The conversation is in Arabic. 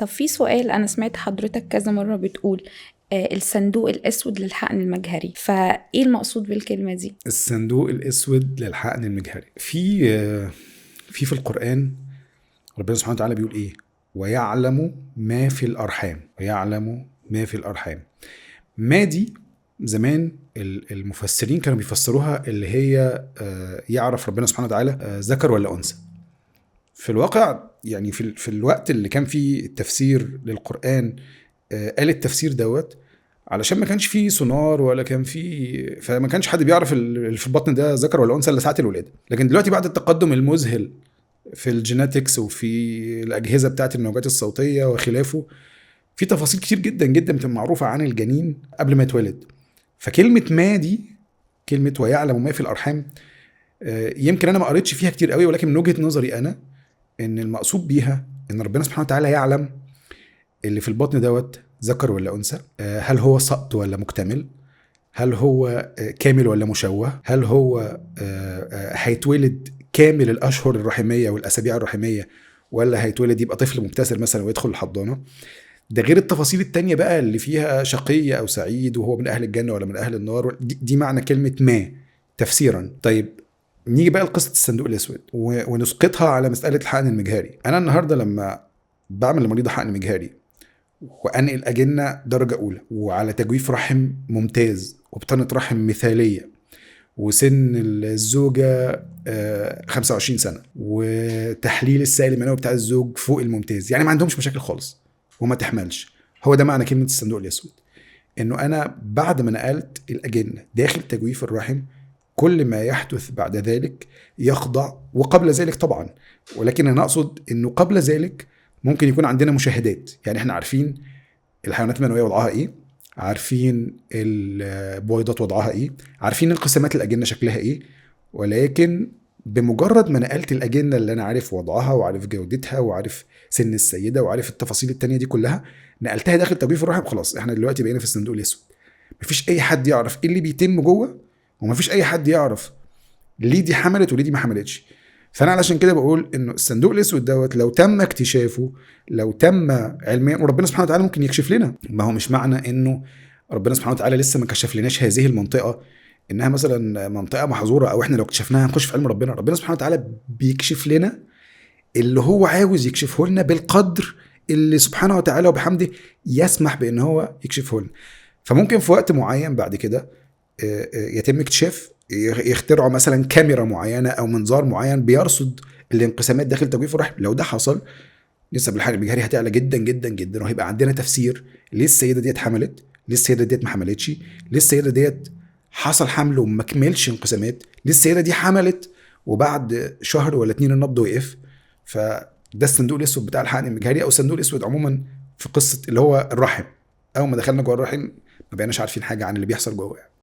طب في سؤال، أنا سمعت حضرتك كذا مرة بتقول الصندوق الأسود للحقن المجهري، فإيه المقصود بالكلمة دي؟ الصندوق الاسود للحقن المجهري في القرآن ربنا سبحانه وتعالى بيقول ايه؟ ويعلم ما في الارحام. ويعلم ما في الارحام. ما دي زمان المفسرين كانوا بيفسروها اللي هي يعرف ربنا سبحانه وتعالى ذكر ولا انثى. في الواقع يعني في الوقت اللي كان فيه التفسير للقرآن قال التفسير دوت علشان ما كانش فيه سونار ولا كان فيه، فما كانش حد بيعرف اللي في البطن ده ذكر ولا انثى الا ساعه الولاده. لكن دلوقتي بعد التقدم المذهل في الجيناتكس وفي الاجهزه بتاعه الموجات الصوتيه وخلافه، في تفاصيل كتير جدا جدا بتبقى معروفه عن الجنين قبل ما يتولد. فكلمه ما دي، كلمه ويعلم ما في الارحام، يمكن انا ما قريتش فيها كتير قوي، ولكن من وجهه نظري انا ان المقصود بيها ان ربنا سبحانه وتعالى يعلم اللي في البطن دوت ذكر ولا انثى، هل هو سقط ولا مكتمل، هل هو كامل ولا مشوه، هل هو هيتولد كامل الاشهر الرحميه والاسابيع الرحميه، ولا هيتولد يبقى طفل مبتسر مثلا ويدخل الحضانه. ده غير التفاصيل التانية بقى اللي فيها شقي او سعيد وهو من اهل الجنه ولا من اهل النار. دي معنى كلمه ما تفسيرا. طيب نيجي بقى لقصه الصندوق الاسود ونسقطها على مساله الحقن المجهري. انا النهارده لما بعمل لمريضه حقن مجهري وانقل اجنه درجه اولى وعلى تجويف رحم ممتاز وبطنه رحم مثاليه وسن الزوجه 25 سنه وتحليل السائل المنوي بتاع الزوج فوق الممتاز، يعني ما عندهمش مشاكل خالص وما تحملش، هو ده معنى كلمه الصندوق الاسود. انه انا بعد ما نقلت الاجنه داخل تجويف الرحم كل ما يحدث بعد ذلك يخضع، وقبل ذلك طبعا، ولكن انا اقصد انه قبل ذلك ممكن يكون عندنا مشاهدات. يعني احنا عارفين الحيوانات المنويه وضعها ايه، عارفين البويضات وضعها ايه، عارفين انقسامات الاجنه شكلها ايه، ولكن بمجرد ما نقلت الاجنه اللي انا عارف وضعها وعارف جودتها وعارف سن السيده وعارف التفاصيل التانية دي كلها، نقلتها داخل تجويف الرحم، خلاص احنا دلوقتي بقينا في الصندوق الاسود. مفيش اي حد يعرف ايه اللي بيتم جوه، ومفيش اي حد يعرف ليه دي حملت وليه دي ما حملتش. فانا علشان كده بقول انه الصندوق الاسود دوت لو تم اكتشافه، لو تم علميا، وربنا سبحانه وتعالى ممكن يكشف لنا، ما هو مش معنى انه ربنا سبحانه وتعالى لسه ما كشف لناش هذه المنطقه انها مثلا منطقه محظوره، او احنا لو اكتشفناها هنخش في علم ربنا. ربنا سبحانه وتعالى بيكشف لنا اللي هو عاوز يكشفه لنا بالقدر اللي سبحانه وتعالى وبحمده يسمح بان هو يكشفه لنا. فممكن في وقت معين بعد كده يتم اكتشاف، يخترعوا مثلا كاميرا معينه او منظار معين بيرصد الانقسامات داخل تجويف الرحم. لو ده حصل نسب الحقن المجهري هتعلى جدا جدا جدا، وهيبقى عندنا تفسير ليه السيده ديت حملت، ليه السيده ديت ما حملتش، ليه السيده ديت حصل حمل وما كملش انقسامات، ليه السيده دي حملت وبعد شهر ولا 2 النبض وقف. فده الصندوق الاسود بتاع الحقن المجهري، او الصندوق الاسود عموما في قصه اللي هو الرحم. اول ما دخلنا جوه الرحم ما بقيناش عارفين حاجه عن اللي بيحصل جوه.